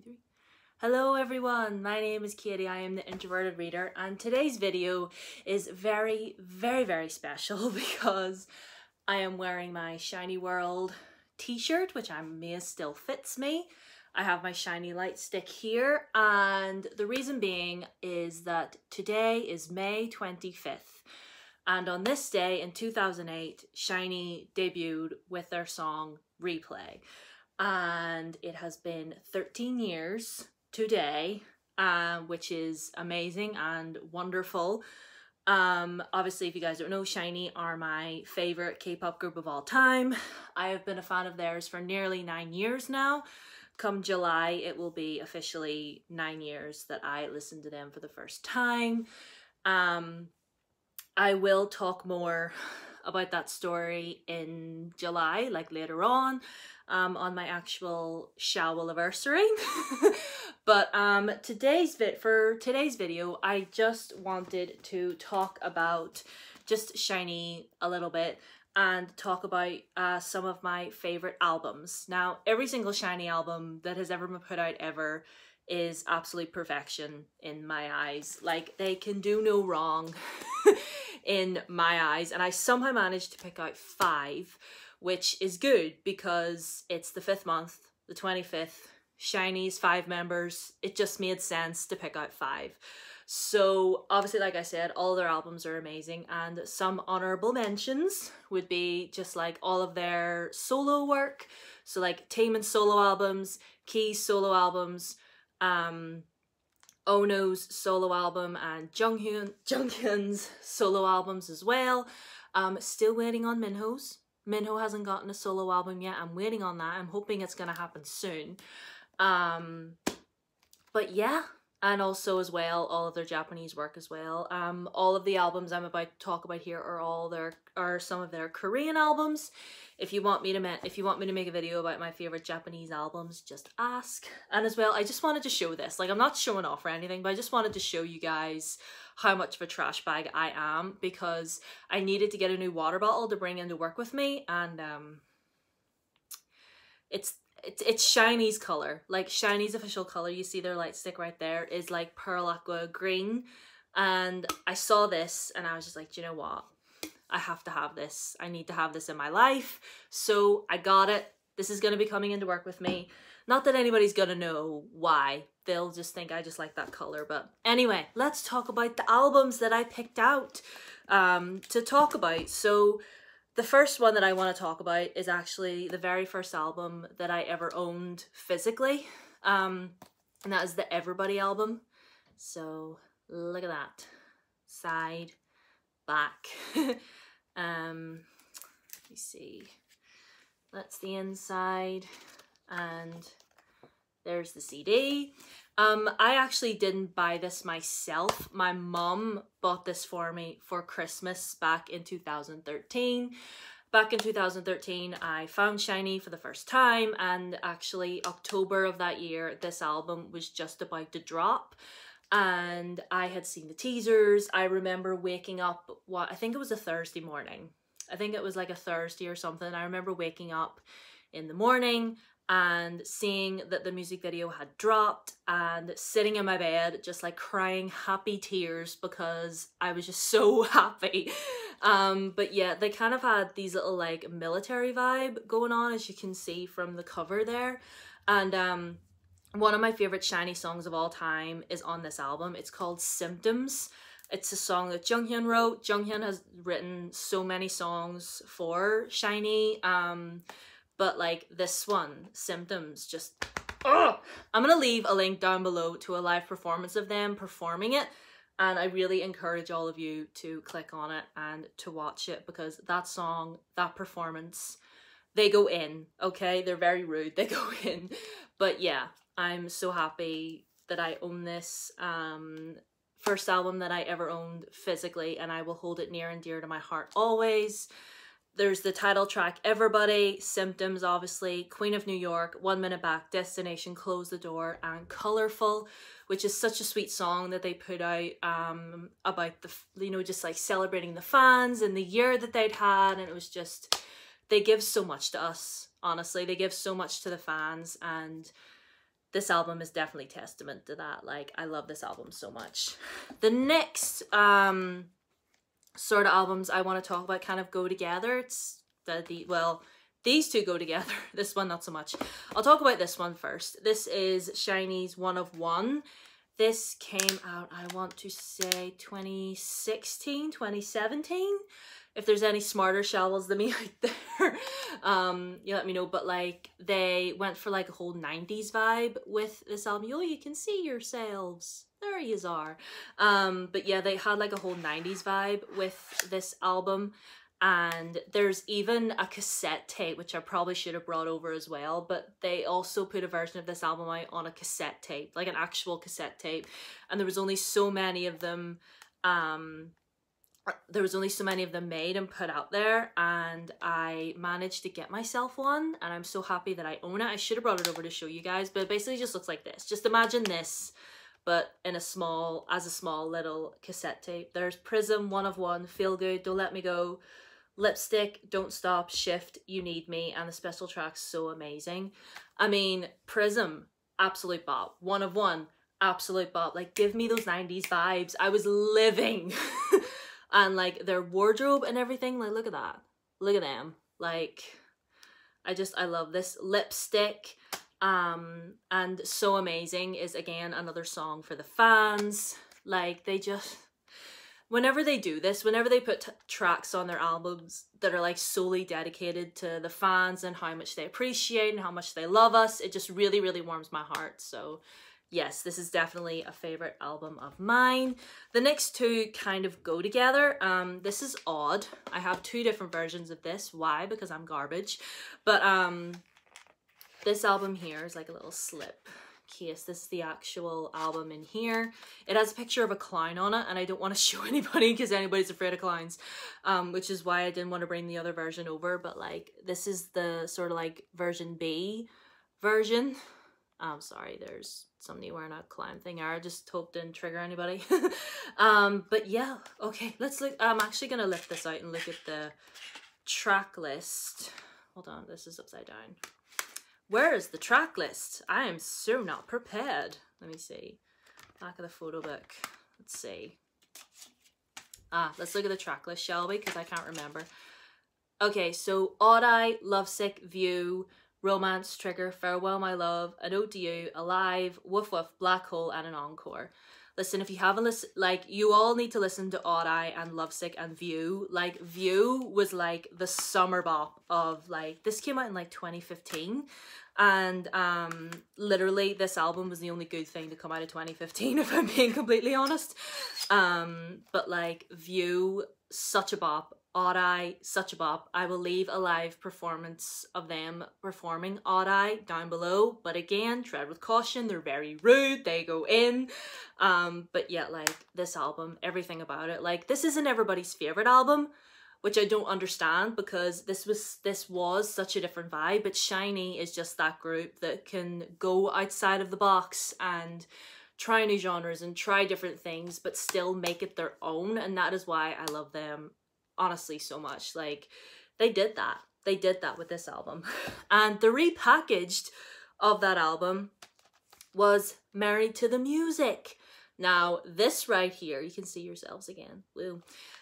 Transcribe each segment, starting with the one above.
3. Hello everyone, my name is Katie, I am the Introverted Reader, and today's video is very special because I am wearing my Shiny World t-shirt, which I'm amazed still fits me. I have my shiny light stick here, and the reason being is that today is May 25th, and on this day in 2008, SHINee debuted with their song Replay. And it has been 13 years today, which is amazing and wonderful. Obviously, if you guys don't know, SHINee are my favorite K-pop group of all time. I have been a fan of theirs for nearly 9 years now. Come July, it will be officially 9 years that I listened to them for the first time. I will talk more about that story in July, like later on my actual show-anniversary. But for today's video, I just wanted to talk about just SHINee a little bit and talk about some of my favorite albums. Now, every single SHINee album that has ever been put out ever is absolute perfection in my eyes. Like, they can do no wrong in my eyes, and I somehow managed to pick out 5, which is good because it's the 5th month, the 25th, SHINee's 5 members. It just made sense to pick out 5. So obviously, like I said, all their albums are amazing, and some honorable mentions would be just like all of their solo work. So like Taemin's solo albums, Key's solo albums, Ono's solo album, and Junghyun's solo albums as well. Still waiting on Minho's. Minho hasn't gotten a solo album yet. I'm waiting on that. I'm hoping it's gonna happen soon. But yeah, and also as well, all of their Japanese work as well. All of the albums I'm about to talk about here are some of their Korean albums. If you want me to make a video about my favorite Japanese albums, just ask. And as well, I just wanted to show this. Like, I'm not showing off or anything, but I just wanted to show you guys how much of a trash bag I am, because I needed to get a new water bottle to bring into work with me, and it's SHINee's color. Like, SHINee's official color, you see their light stick right there, is like pearl aqua green. And I saw this and I was just like, do you know what? I have to have this. I need to have this in my life. So I got it. This is going to be coming into work with me. Not that anybody's going to know why. They'll just think I just like that color. But anyway, let's talk about the albums that I picked out to talk about. So the first one that I want to talk about is actually the very first album that I ever owned physically. And that is the Everybody album. So look at that. Side, back. Let me see. That's the inside. And there's the CD. I actually didn't buy this myself. My mum bought this for me for Christmas back in 2013. Back in 2013, I found SHINee for the first time, and actually October of that year, this album was just about to drop. And I had seen the teasers. I remember waking up, I think it was a Thursday morning. I think it was like a Thursday or something. I remember waking up in the morning and seeing that the music video had dropped and sitting in my bed just like crying happy tears because I was just so happy. But yeah, they kind of had these little like military vibe going on, as you can see from the cover there. And one of my favorite SHINee songs of all time is on this album. It's called Symptoms. It's a song that Junghyun wrote. Junghyun has written so many songs for SHINee. But like this one, Symptoms, just, oh! I'm gonna leave a link down below to a live performance of them performing it. And I really encourage all of you to click on it and to watch it, because that song, that performance, they go in, okay? They're very rude, they go in. But yeah, I'm so happy that I own this first album that I ever owned physically, and I will hold it near and dear to my heart always. There's the title track, Everybody, Symptoms, obviously, Queen of New York, 1 Minute Back, Destination, Close the Door, and Colorful, which is such a sweet song that they put out about the, you know, just like celebrating the fans and the year that they'd had. And it was just, they give so much to us, honestly. They give so much to the fans, and this album is definitely testament to that. Like, I love this album so much. The next sort of albums I want to talk about kind of go together. It's well, these two go together. This one not so much. I'll talk about this one first. This is SHINee's One of One. This came out, I want to say 2016, 2017. If there's any smarter shells than me out there, you let me know. But like, they went for like a whole 90s vibe with this album. Oh, you can see yourselves. There yous are. But yeah, they had like a whole 90s vibe with this album. And there's even a cassette tape, which I probably should have brought over as well, but they also put a version of this album out on a cassette tape, like an actual cassette tape. And there was only so many of them, made and put out there, and I managed to get myself one, and I'm so happy that I own it. I should have brought it over to show you guys, but it basically just looks like this. Just imagine this, but in a small little cassette tape. There's Prism, One of One, Feel Good, Don't Let Me Go, Lipstick, Don't Stop, Shift, You Need Me, and the special track's so amazing. I mean, Prism, absolute bop. One of One, absolute bop. Like, give me those 90s vibes. I was living. And like their wardrobe and everything, like, look at that. Look at them. Like, I love this. Lipstick, and So Amazing is again another song for the fans. Like, they just, whenever they do this, whenever they put tracks on their albums that are like solely dedicated to the fans and how much they appreciate and how much they love us, it just really, really warms my heart. So yes, this is definitely a favorite album of mine. The next two kind of go together. This is Odd. I have two different versions of this. Why? Because I'm garbage. But this album here is like a little slip case. This is the actual album in here. It has a picture of a clown on it, and I don't want to show anybody because anybody's afraid of clowns, which is why I didn't want to bring the other version over. But like, this is the sort of like version B version. I'm sorry, there's somebody wearing a clown thing. I just hope didn't trigger anybody. But yeah, okay, let's look. I'm actually gonna lift this out and look at the track list. Hold on, this is upside down. Where is the track list? I am so not prepared. Let me see. Back of the photo book. Let's see. Let's look at the track list, shall we? Because I can't remember. Okay, so Odd Eye, Lovesick, View, Romance, Trigger, Farewell My Love, An Ode to You, Alive, Woof Woof, Black Hole, and an Encore. Listen, if you haven't listened, like, you all need to listen to Odd Eye and Lovesick and View. Like, View was like the summer bop of like, this came out in like 2015. And literally this album was the only good thing to come out of 2015, if I'm being completely honest. But like, View, such a bop. Odd Eye, such a bop. I will leave a live performance of them performing Odd Eye down below. But again, tread with caution. They're very rude. They go in. But yeah, like, this album, everything about it. Like, this isn't everybody's favorite album, which I don't understand, because this was such a different vibe. But SHINee is just that group that can go outside of the box and try new genres and try different things, but still make it their own. And that is why I love them, honestly, so much. Like, they did that with this album. And the repackaged of that album was Married to the Music. Now, this right here, you can see yourselves again. Woo.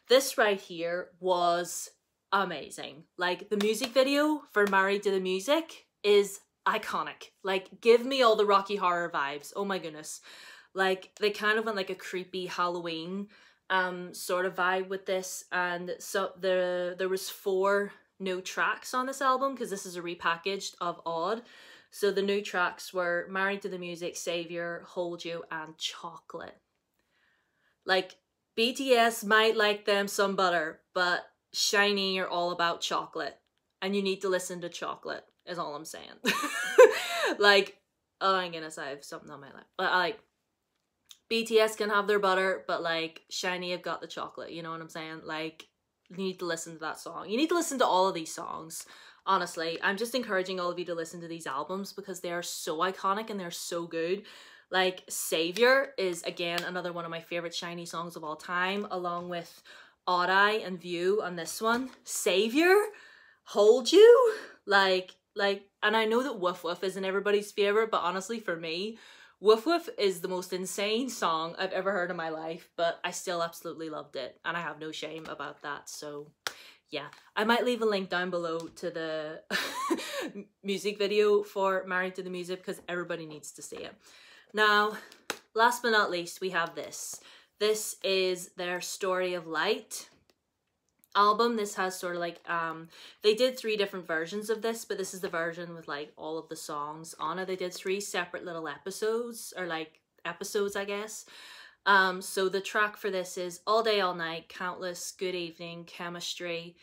This right here was amazing. Like, the music video for Married to the Music is iconic. Like, give me all the Rocky Horror vibes. Oh my goodness. Like, they kind of went like a creepy Halloween sort of vibe with this. And so there was 4 new tracks on this album, because this is a repackaged of Odd. So the new tracks were Married to the Music, Savior, Hold You, and Chocolate. Like, BTS might like them some butter, but SHINee are all about chocolate. And you need to listen to Chocolate, is all I'm saying. Like, oh my goodness, I have something on my lip. But like, BTS can have their butter, but like, SHINee have got the chocolate, you know what I'm saying? Like, you need to listen to that song. You need to listen to all of these songs. Honestly, I'm just encouraging all of you to listen to these albums because they are so iconic and they're so good. Like, Savior is, again, another one of my favorite SHINee songs of all time, along with Odd Eye and View on this one. Savior, Hold You, like, Like, and I know that Woof Woof isn't everybody's favorite, but honestly for me, Woof Woof is the most insane song I've ever heard in my life, but I still absolutely loved it, and I have no shame about that. So yeah, I might leave a link down below to the music video for Married to the Music because everybody needs to see it. Now, last but not least, we have this. This is their Story of Light album. This has sort of like, they did 3 different versions of this, but this is the version with like all of the songs on it. They did 3 separate little episodes, or like episodes, I guess. So the track for this is All Day All Night, Countless, Good Evening, Chemistry,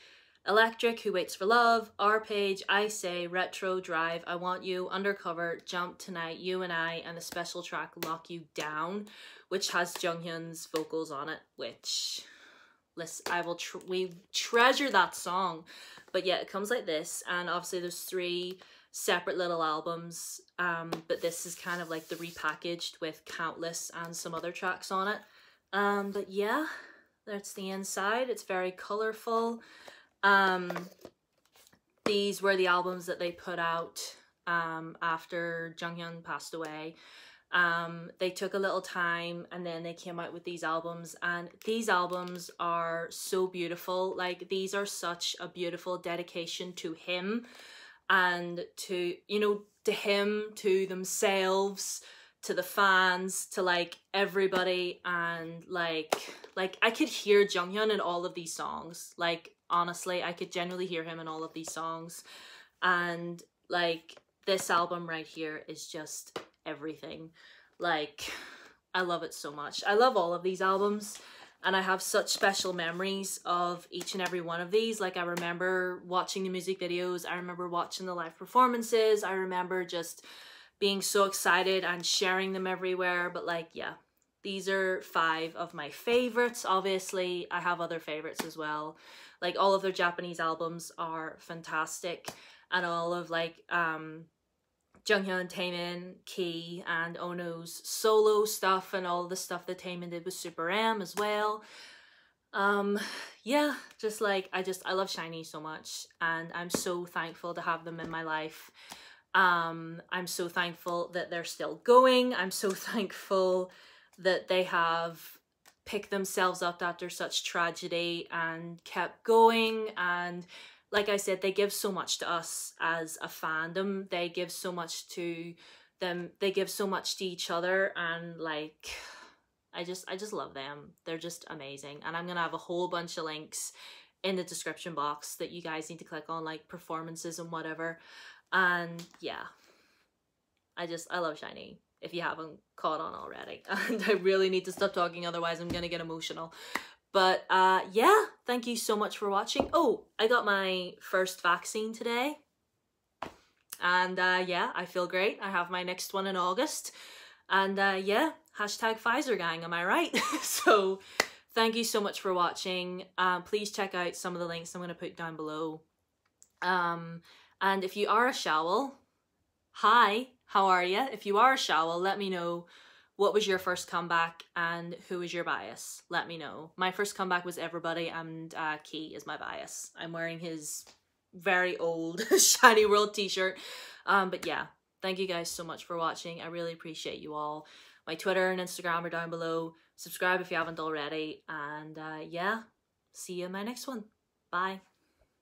Electric, Who Waits for Love, Our Page, I Say, Retro, Drive, I Want You, Undercover, Jump, Tonight, You and I, and the special track Lock You Down, which has Junghyun's vocals on it, which, listen, we treasure that song. But yeah, it comes like this, and obviously there's 3 separate little albums, but this is kind of like the repackaged with Countless and some other tracks on it. But yeah, that's the inside. It's very colorful. These were the albums that they put out after Junghyun passed away. They took a little time and then they came out with these albums, and these albums are so beautiful. Like, these are such a beautiful dedication to him, and to, you know, to him, to themselves, to the fans, to like everybody. And like I could hear Junghyun in all of these songs. Like, honestly, I could genuinely hear him in all of these songs. And like, this album right here is just everything. Like, I love it so much. I love all of these albums, and I have such special memories of each and every one of these. Like, I remember watching the music videos, I remember watching the live performances, I remember just being so excited and sharing them everywhere. But like, yeah, these are 5 of my favorites. Obviously, I have other favorites as well. Like, all of their Japanese albums are fantastic, and all of like Junghyun, Taemin, Key, and Ono's solo stuff, and all the stuff that Taemin did with Super M as well. Yeah, just like, I love SHINee so much, and I'm so thankful to have them in my life. I'm so thankful that they're still going. I'm so thankful that they have picked themselves up after such tragedy and kept going. And like I said, they give so much to us as a fandom. They give so much to them. They give so much to each other, and like, I just love them. They're just amazing. And I'm gonna have a whole bunch of links in the description box that you guys need to click on, like performances and whatever. And yeah, I love SHINee, if you haven't caught on already. And I really need to stop talking, otherwise I'm gonna get emotional. But yeah, thank you so much for watching. Oh, I got my first vaccine today. And yeah, I feel great. I have my next one in August. And yeah, hashtag Pfizer gang, am I right? So thank you so much for watching. Please check out some of the links I'm going to put down below. And if you are a Shawl, hi, how are you? If you are a Shawl, let me know what was your first comeback and who was your bias. Let me know. My first comeback was Everybody, and Key is my bias. I'm wearing his very old SHINee World t-shirt. But yeah, thank you guys so much for watching. I really appreciate you all. My Twitter and Instagram are down below. Subscribe if you haven't already. And yeah, see you in my next one. Bye.